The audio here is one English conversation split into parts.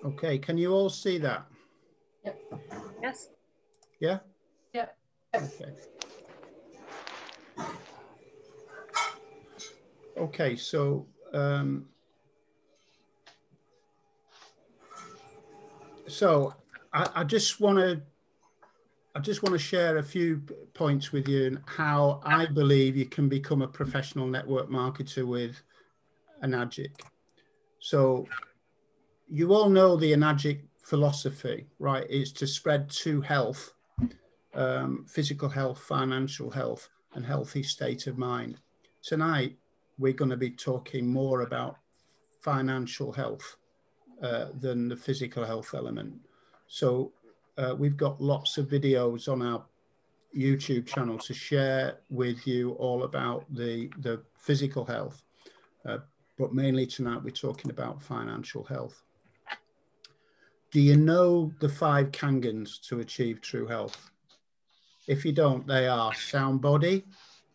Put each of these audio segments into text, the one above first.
Okay, can you all see that? Yep. Yes. Yeah? Yep. Okay. Okay, so I just want to share a few points with you on how I believe you can become a professional network marketer with Enagic. So you all know the Enagic philosophy, right? It's to spread to health, physical health, financial health, and healthy state of mind. Tonight, we're going to be talking more about financial health than the physical health element. So we've got lots of videos on our YouTube channel to share with you all about the physical health. But mainly tonight, we're talking about financial health. Do you know the 5 Kangans to achieve true health? If you don't, they are sound body,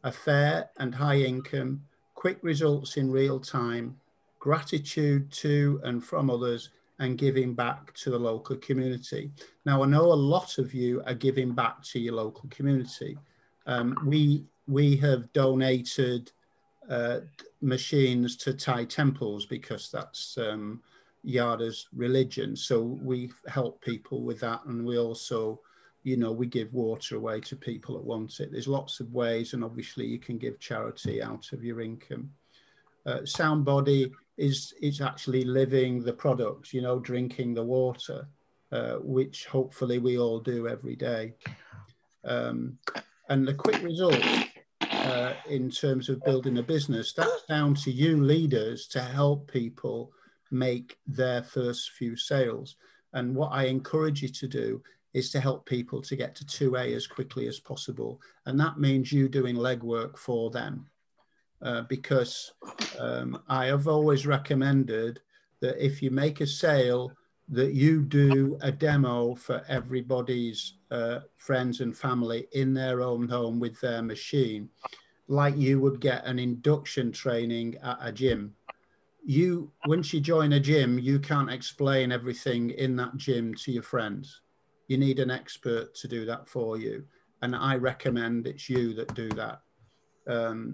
a fair and high income, quick results in real time, gratitude to and from others, and giving back to the local community. Now, I know a lot of you are giving back to your local community. We have donated machines to Thai temples because that's Yada's religion. So we help people with that, and we also, you know, we give water away to people that want it. There's lots of ways, and obviously you can give charity out of your income. Sound body is actually living the products, you know, drinking the water, which hopefully we all do every day. And the quick results in terms of building a business, that's down to you leaders to help people make their first few sales. And what I encourage you to do is to help people to get to 2A as quickly as possible. And that means you doing legwork for them. Because I have always recommended that if you make a sale, that you do a demo for everybody's friends and family in their own home with their machine, like you would get an induction training at a gym. Once you join a gym, you can't explain everything in that gym to your friends. You need an expert to do that for you. And I recommend it's you that do that.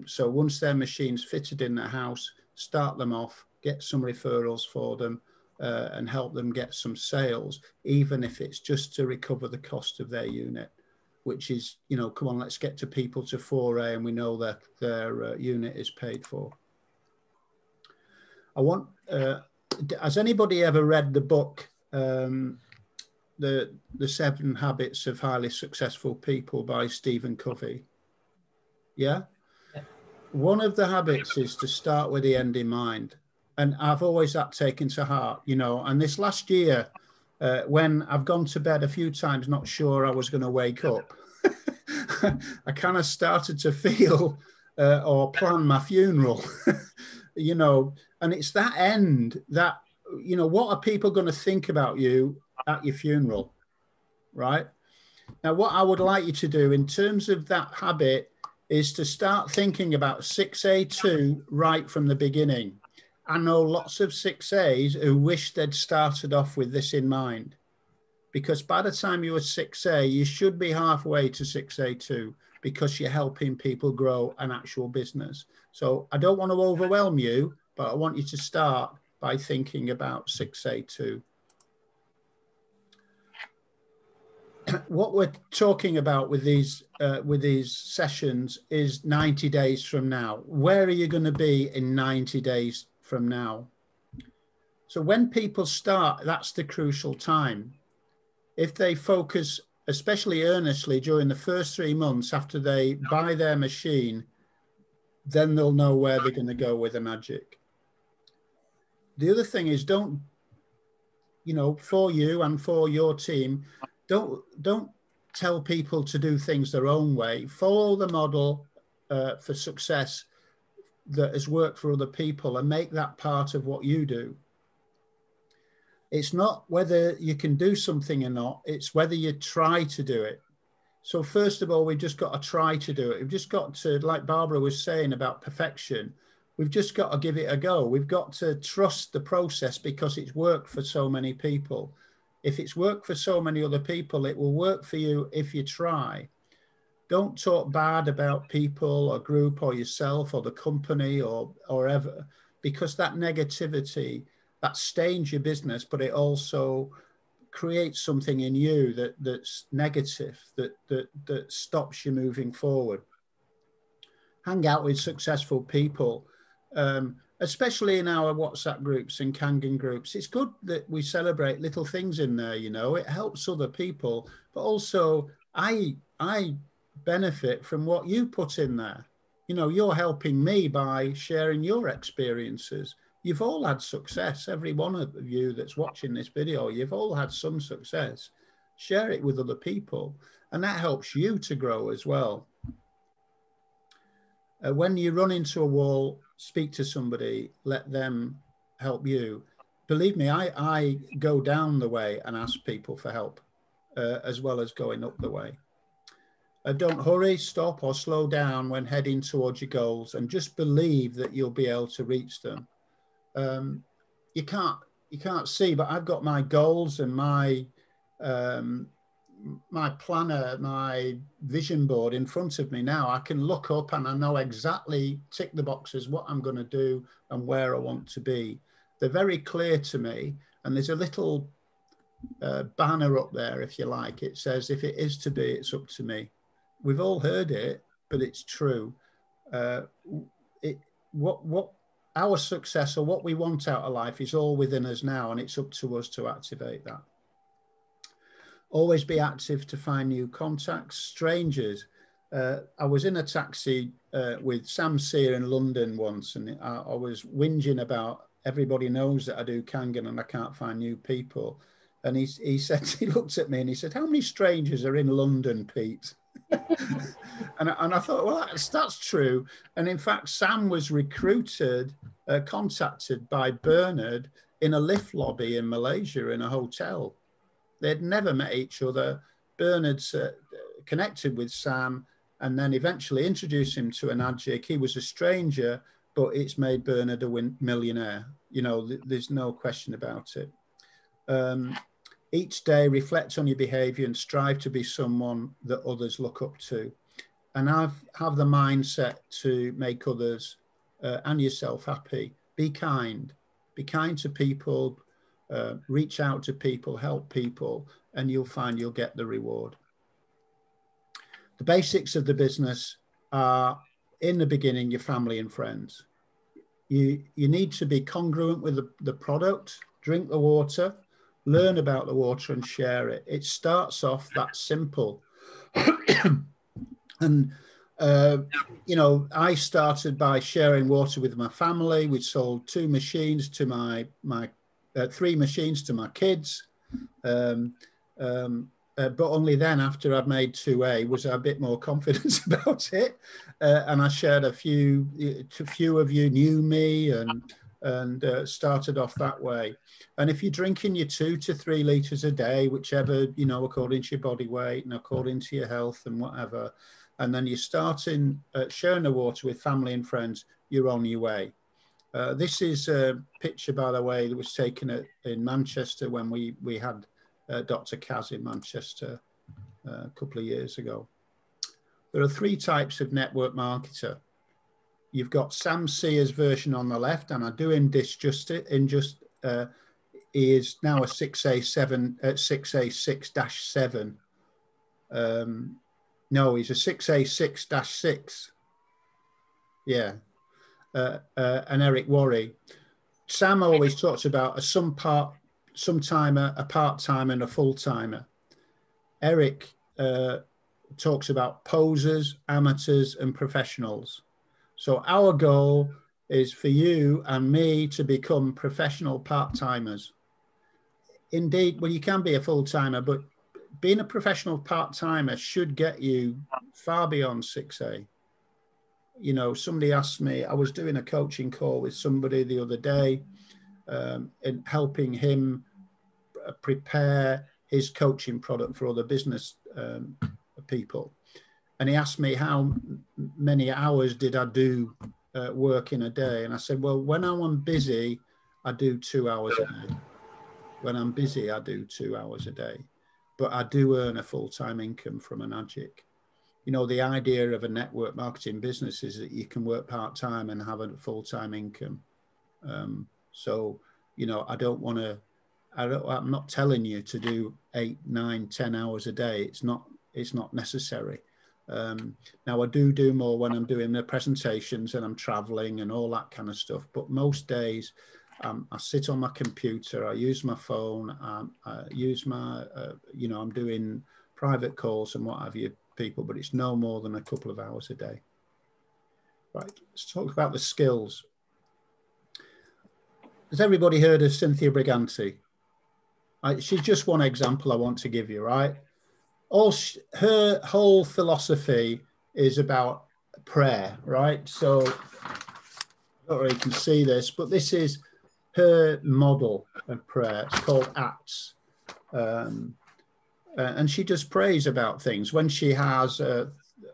So once their machine's fitted in their house, start them off, get some referrals for them, and help them get some sales, even if it's just to recover the cost of their unit, which is, you know, come on, let's get to people to 4A and we know that their unit is paid for. Has anybody ever read the book, the 7 Habits of Highly Successful People by Stephen Covey? Yeah? One of the habits is to start with the end in mind. And I've always that taken to heart, you know, and this last year, when I've gone to bed a few times, not sure I was going to wake up, I kind of started to feel or plan my funeral, you know, and it's that end that, you know, what are people going to think about you at your funeral, right? Now, what I would like you to do in terms of that habit is to start thinking about 6A2 right from the beginning. I know lots of 6As who wish they'd started off with this in mind, because by the time you were 6A, you should be halfway to 6A2 because you're helping people grow an actual business. So I don't want to overwhelm you, but I want you to start by thinking about 6A2. What we're talking about with these sessions is 90 days from now. Where are you going to be in 90 days from now? So when people start, that's the crucial time. If they focus, especially earnestly during the first 3 months after they buy their machine, then they'll know where they're going to go with Enagic. The other thing is, don't, you know, for you and for your team, don't tell people to do things their own way. Follow the model for success that has worked for other people and make that part of what you do. It's not whether you can do something or not, it's whether you try to do it. So first of all, we've just got to try to do it. We've just got to, like Barbara was saying about perfection, We've just got to give it a go. We've got to trust the process because it's worked for so many people. If it's worked for so many other people, it will work for you if you try. Don't talk bad about people or group or yourself or the company or ever, because that negativity, that stains your business, but it also creates something in you that's negative, that stops you moving forward. Hang out with successful people, especially in our WhatsApp groups and Kangen groups. It's good that we celebrate little things in there, you know, it helps other people, but also I benefit from what you put in there. You know, you're helping me by sharing your experiences. You've all had success. Every one of you that's watching this video, you've all had some success. Share it with other people, and that helps you to grow as well. When you run into a wall, speak to somebody, let them help you. Believe me, I go down the way and ask people for help, as well as going up the way. Don't hurry, stop, or slow down when heading towards your goals, and just believe that you'll be able to reach them. You can't see, but I've got my goals and my planner, my vision board in front of me now. I can look up and I know exactly, tick the boxes, what I'm going to do and where I want to be. They're very clear to me, and there's a little banner up there, if you like. It says, if it is to be, it's up to me. We've all heard it, but it's true. What our success or what we want out of life is all within us now, and it's up to us to activate that. Always be active to find new contacts. Strangers. I was in a taxi with Sam Sear in London once, and I was whinging about everybody knows that I do Kangen and I can't find new people. And he said, he looked at me and he said, how many strangers are in London, Pete? and I thought, well, that's true. And in fact, Sam was contacted by Bernard in a lift lobby in Malaysia in a hotel. They'd never met each other. Bernard's connected with Sam and then eventually introduced him to an Ajik. He was a stranger, but it's made Bernard a millionaire. You know, there's no question about it. Each day, reflect on your behavior and strive to be someone that others look up to. And have the mindset to make others and yourself happy. Be kind. Be kind to people. Reach out to people, help people, and you'll find you'll get the reward. The basics of the business are, in the beginning, your family and friends. You need to be congruent with the product, drink the water, learn about the water and share it. It starts off that simple. And, you know, I started by sharing water with my family. We sold 2 machines to my 3 machines to my kids. But only then, after I'd made 2A, was I a bit more confident about it. And I shared a few of you knew me and started off that way. And if you're drinking your 2 to 3 litres a day, whichever, you know, according to your body weight and according to your health and whatever, and then you're starting sharing the water with family and friends, you're on your way. This is a picture, by the way, that was taken in Manchester when we had Dr. Kaz in Manchester a couple of years ago. There are 3 types of network marketer. You've got Sam Sear's version on the left, and I do him disjustice. He is now a 6A6-7. No, he's a 6A6-6. Yeah. And Eric Worre. Sam always talks about a some-timer, a part-timer, and a full-timer. Eric talks about posers, amateurs, and professionals. So our goal is for you and me to become professional part-timers. Indeed, well, you can be a full-timer, but being a professional part-timer should get you far beyond 6A. You know, somebody asked me, I was doing a coaching call with somebody the other day and helping him prepare his coaching product for other business people. And he asked me how many hours did I do work in a day? And I said, well, when I'm busy, I do 2 hours a day. When I'm busy, I do 2 hours a day. But I do earn a full-time income from an AGIC. You know, the idea of a network marketing business is that you can work part-time and have a full-time income. So, you know, I don't want to, I'm not telling you to do 8, 9, 10 hours a day. It's not necessary. Now I do more when I'm doing the presentations and I'm traveling and all that kind of stuff. But most days I sit on my computer, I use my phone, I use my, you know, I'm doing private calls and what have you, people, but it's no more than a couple of hours a day. Right, let's talk about the skills. Has everybody heard of Cynthia Briganti? She's just one example I want to give you, right? Her whole philosophy is about prayer, right? So I don't know if you can see this, but this is her model of prayer. It's called ACTS. And she just prays about things. When she has,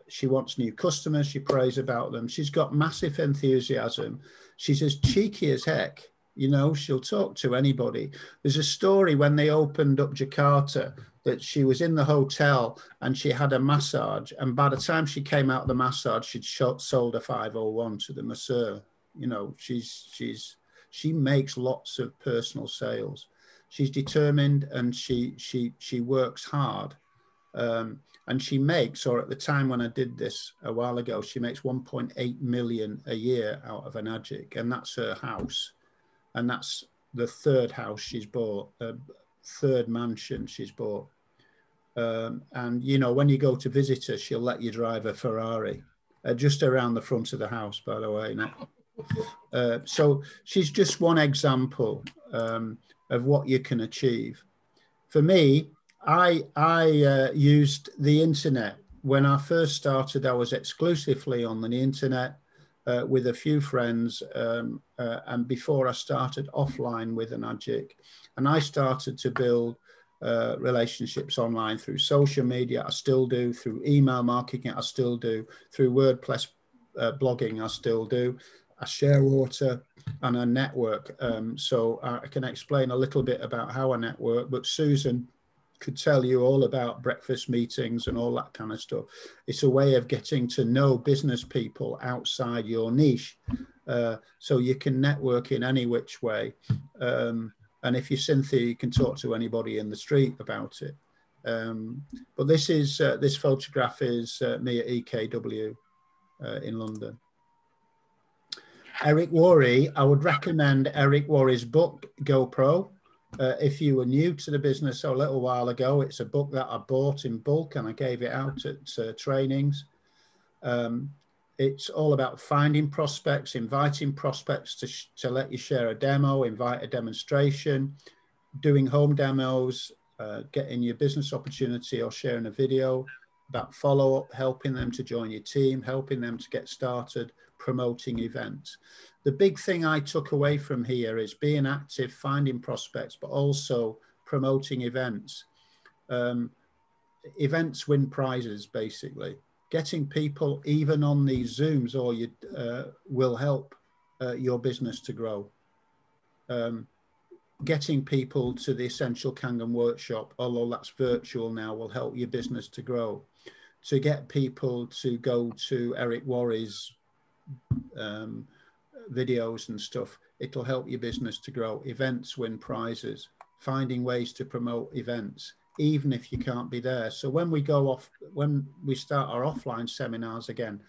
she wants new customers, she prays about them. She's got massive enthusiasm. She's as cheeky as heck. You know, she'll talk to anybody. There's a story when they opened up Jakarta that she was in the hotel and she had a massage. And by the time she came out of the massage, she'd sold a 501 to the masseur. You know, she makes lots of personal sales. She's determined and she works hard. And she makes, or at the time when I did this a while ago, she makes 1.8 million a year out of an AGIC, and that's her house. And that's the third house she's bought, third mansion she's bought. And, you know, when you go to visit her, she'll let you drive a Ferrari just around the front of the house, by the way. So she's just one example of what you can achieve. For me, I used the internet. When I first started, I was exclusively on the internet with a few friends. And before I started offline with an AGIC, and I started to build relationships online through social media. I still do. Through email marketing, I still do. Through WordPress blogging, I still do. I share water and I network. So I can explain a little bit about how I network, but Susan could tell you all about breakfast meetings and all that kind of stuff. It's a way of getting to know business people outside your niche. So you can network in any which way. And if you're Cynthia, you can talk to anybody in the street about it. But this is this photograph is me at EKW in London. Eric Worre, I would recommend Eric Worre's book, GoPro. If you were new to the business a little while ago, it's a book that I bought in bulk and I gave it out at trainings. It's all about finding prospects, inviting prospects to let you share a demo, invite a demonstration, doing home demos, getting your business opportunity or sharing a video, about follow-up, helping them to join your team, helping them to get started, promoting events. The big thing I took away from here is being active, finding prospects, but also promoting events. Events win prizes, basically. Getting people even on these Zooms or you will help your business to grow. Getting people to the Essential Kangen workshop, although that's virtual now, will help your business to grow. To get people to go to Eric Worre's videos and stuff, it'll help your business to grow. Events win prizes. Finding ways to promote events, even if you can't be there. So when we go off, when we start our offline seminars again,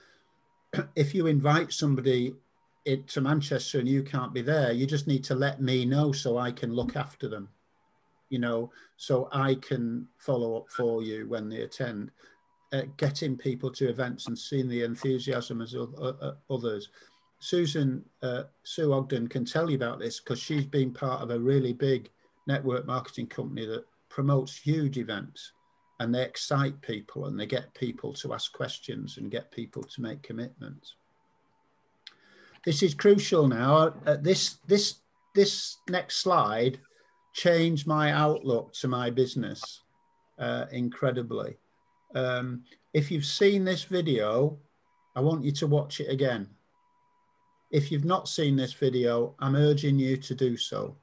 if you invite somebody to Manchester and you can't be there, you just need to let me know so I can look after them, you know, so I can follow up for you when they attend. Getting people to events and seeing the enthusiasm as others. Susan, Sue Ogden can tell you about this because she's been part of a really big network marketing company that promotes huge events, and they excite people and they get people to ask questions and get people to make commitments. This is crucial now. This next slide changed my outlook to my business incredibly. If you've seen this video, I want you to watch it again. If you've not seen this video, I'm urging you to do so.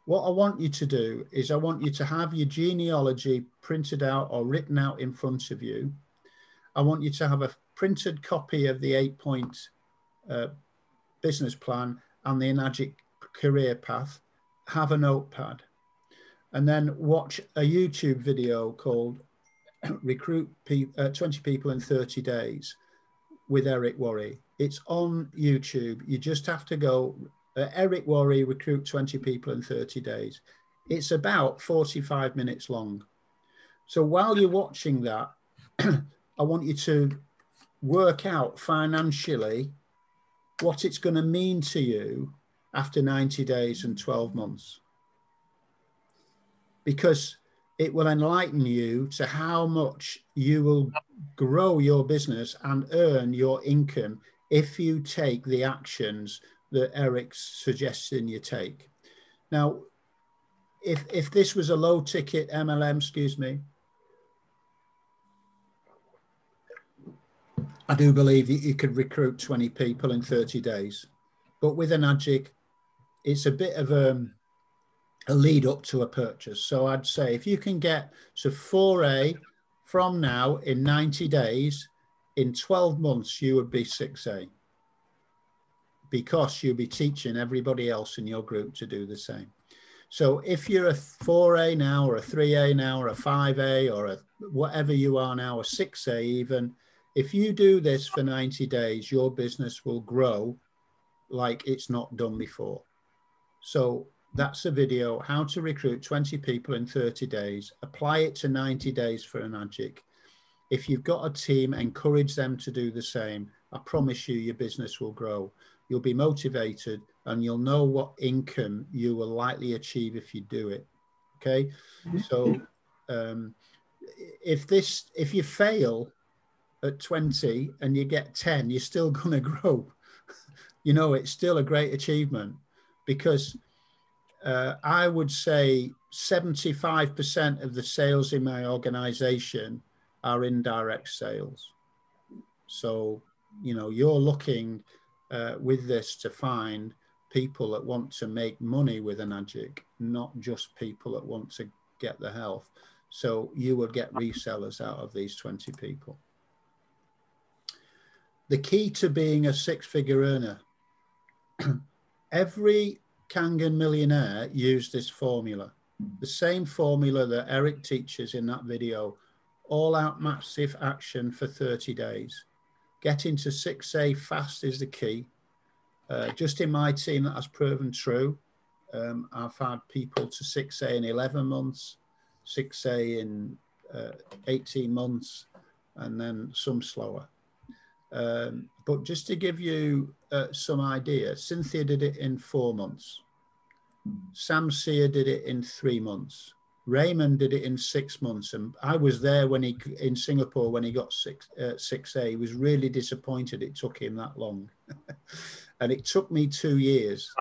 What I want you to do is I want you to have your genealogy printed out or written out in front of you. I want you to have a printed copy of the 8-point business plan and the Enagic career path. Have a notepad, and then watch a YouTube video called Recruit 20 People in 30 Days with Eric Worre. It's on YouTube. You just have to go Eric Worre, Recruit 20 People in 30 Days. It's about 45 minutes long. So while you're watching that, I want you to work out financially what it's going to mean to you after 90 days and 12 months. Because it will enlighten you to how much you will grow your business and earn your income if you take the actions that Eric's suggesting you take. Now, if this was a low ticket MLM, excuse me, I do believe that you could recruit 20 people in 30 days. But with Enagic, it's a bit of a lead up to a purchase. So I'd say if you can get to 4A from now in 90 days, in 12 months, you would be 6A, because you'll be teaching everybody else in your group to do the same. So if you're a 4A now, or a 3A now, or a 5A, or a whatever you are now, a 6A even, if you do this for 90 days, your business will grow like it's not done before. So that's a video, how to recruit 20 people in 30 days. Apply it to 90 days for Enagic. If you've got a team, encourage them to do the same. I promise you, your business will grow. You'll be motivated and you'll know what income you will likely achieve if you do it. Okay. So if you fail at 20 and you get 10, you're still going to grow. You know, it's still a great achievement, because I would say 75% of the sales in my organization are indirect sales. So, you know, you're looking with this to find people that want to make money with Enagic, not just people that want to get the health. So you would get resellers out of these 20 people. The key to being a six-figure earner, every Kangen millionaire used this formula, the same formula that Eric teaches in that video. All out massive action for 30 days. Getting to 6A fast is the key. Just in my team, that has proven true. I've had people to 6A in 11 months, 6A in 18 months, and then some slower. But just to give you some idea, Cynthia did it in 4 months. Sam Sear did it in 3 months. Raymond did it in 6 months. And I was there when in Singapore when he got 6A. He was really disappointed it took him that long. And it took me 2 years.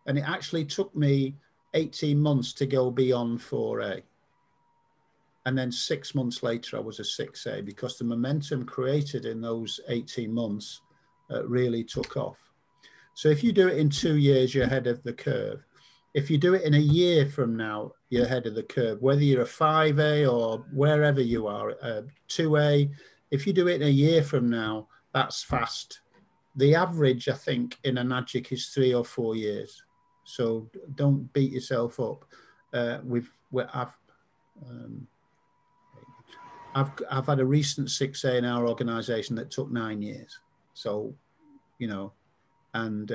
And it actually took me 18 months to go beyond 4A. And then 6 months later, I was a 6A, because the momentum created in those 18 months really took off. So if you do it in 2 years, you're ahead of the curve. If you do it in a year from now, you're ahead of the curve, whether you're a 5A or wherever you are, 2A. If you do it in a year from now, that's fast. The average, I think, in Enagic is 3 or 4 years. So don't beat yourself up. I've had a recent 6A in our organization that took 9 years. So, you know, and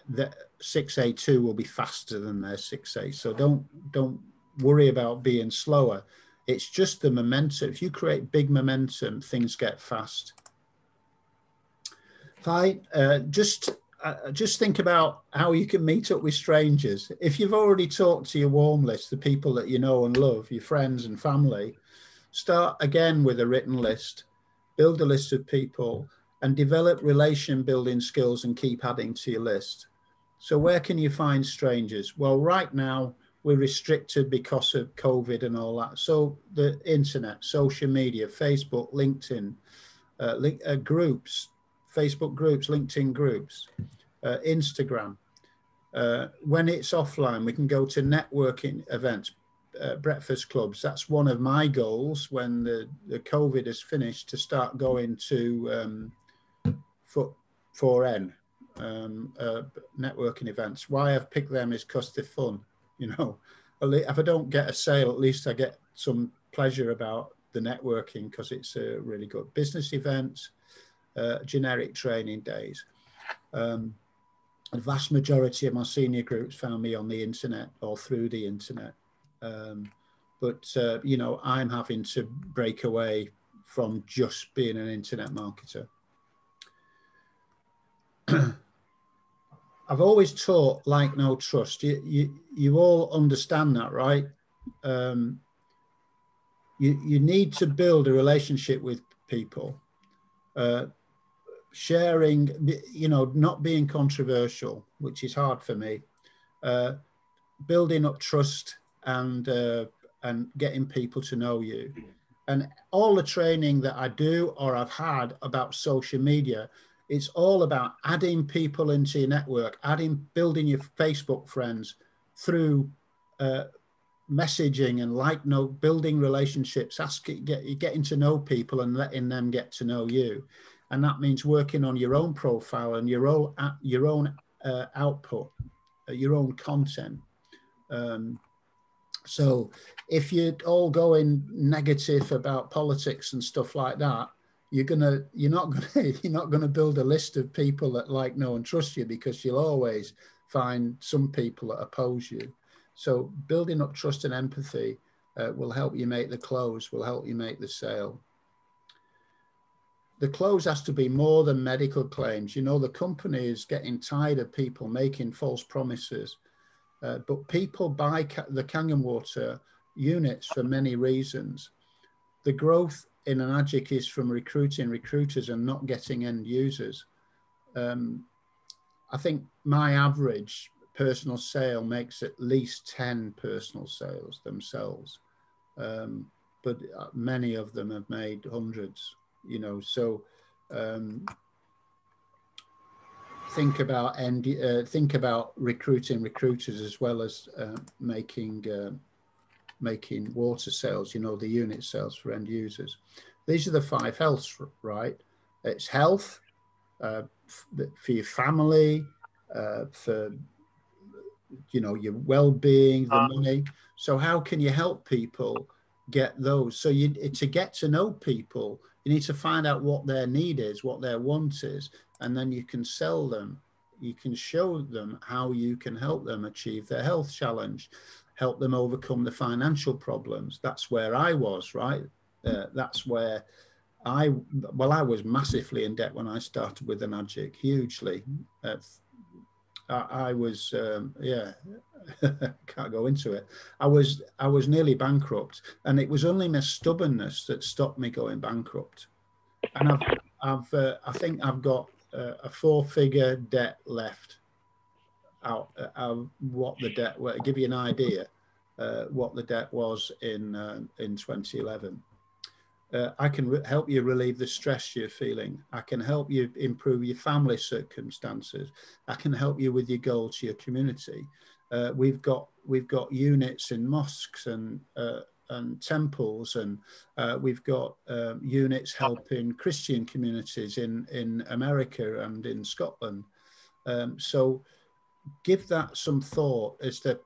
the 6A2 will be faster than their 6A. So don't worry about being slower. It's just the momentum. If you create big momentum, things get fast. Fine. Just think about how you can meet up with strangers. If you've already talked to your warm list, the people that you know and love, your friends and family, start again with a written list, build a list of people, and develop relation building skills and keep adding to your list. So where can you find strangers? Well, right now we're restricted because of COVID and all that. So the internet, social media, Facebook, LinkedIn, groups, Facebook groups, LinkedIn groups, Instagram. When it's offline, we can go to networking events, breakfast clubs. That's one of my goals when the COVID is finished, to start going to 4N networking events. Why I've picked them is because they're fun. You know, if I don't get a sale, at least I get some pleasure about the networking, because it's really good. Business events, generic training days. The vast majority of my senior groups found me on the internet or through the internet. You know, I'm having to break away from just being an internet marketer. I've always taught like, no, trust. You all understand that, right? You need to build a relationship with people. Sharing, you know, not being controversial, which is hard for me. Building up trust and getting people to know you. And all the training that I do or I've had about social media, it's all about adding people into your network, building your Facebook friends through messaging and building relationships, getting to know people and letting them get to know you. And that means working on your own profile and your own output, your own content. So if you're all going negative about politics and stuff like that, you're not gonna build a list of people that like, know and trust you, because you'll always find some people that oppose you. So building up trust and empathy will help you make the close, will help you make the sale. The close has to be more than medical claims. You know, the company is getting tired of people making false promises. But people buy the Kangen water units for many reasons. The growth in an AGIC is from recruiting recruiters and not getting end users. I think my average personal sale makes at least 10 personal sales themselves. But many of them have made hundreds, you know, so think about recruiting recruiters as well as making water sales, you know, the unit sales for end users. These are the 5 healths, right? It's health for your family, for, you know, your well-being, the money. So how can you help people get those? So to get to know people, you need to find out what their need is, what their want is, and then you can sell them. You can show them how you can help them achieve their health challenge, help them overcome the financial problems. That's where I was, right? That's where I was massively in debt when I started with an AGIC, hugely. I was, can't go into it. I was nearly bankrupt, and it was only my stubbornness that stopped me going bankrupt. And I think I've got a 4-figure debt left out of what the debt were. Give you an idea what the debt was in 2011. I can help you relieve the stress you're feeling. I can help you improve your family circumstances. I can help you with your goal to your community. We've got units in mosques and temples, and we've got units helping Christian communities in America and in Scotland. So give that some thought as to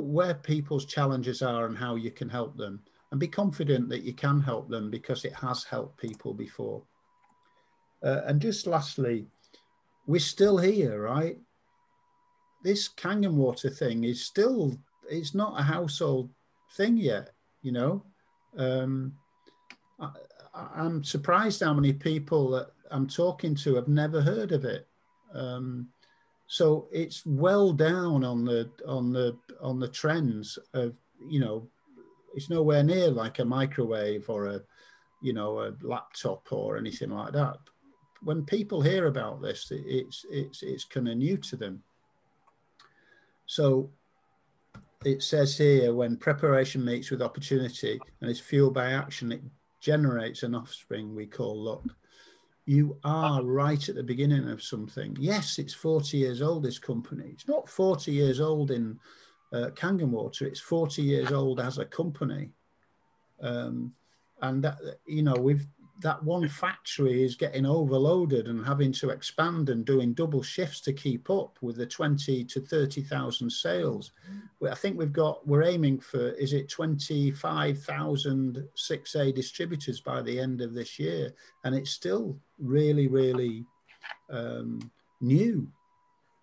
where people's challenges are and how you can help them. And be confident that you can help them, because it has helped people before. And just lastly, we're still here, right? This Kangen water thing is still, it's not a household thing yet, you know. I'm surprised how many people that I'm talking to have never heard of it. So it's well down on the trends of, you know, it's nowhere near like a microwave or a laptop or anything like that. When people hear about this, it's kind of new to them. So it says here, when preparation meets with opportunity and is fueled by action, it generates an offspring we call luck. you are right at the beginning of something. Yes, it's 40 years old, this company. It's not 40 years old in Kangen Water, it's 40 years old as a company. And that, you know, that one factory is getting overloaded and having to expand and doing double shifts to keep up with the 20 to 30,000 sales. I think we're aiming for, is it 25,000 6A distributors by the end of this year? And it's still really, really new.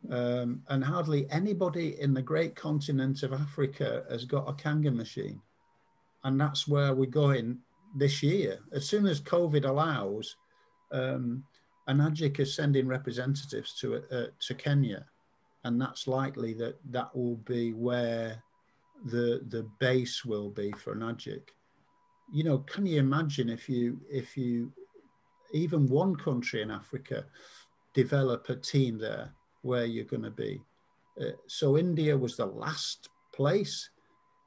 And hardly anybody in the great continent of Africa has got a Kangen machine. And that's where we're going this year. As soon as COVID allows, Anagic is sending representatives to Kenya, and that's likely that will be where the base will be for Anagic. You know, can you imagine if you even one country in Africa develop a team there, where you're going to be? So India was the last place.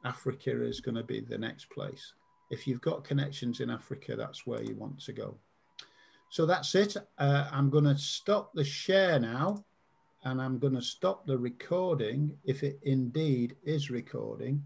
Africa is going to be the next place. If you've got connections in Africa, that's where you want to go. So that's it. I'm going to stop the share now, and I'm going to stop the recording if it indeed is recording.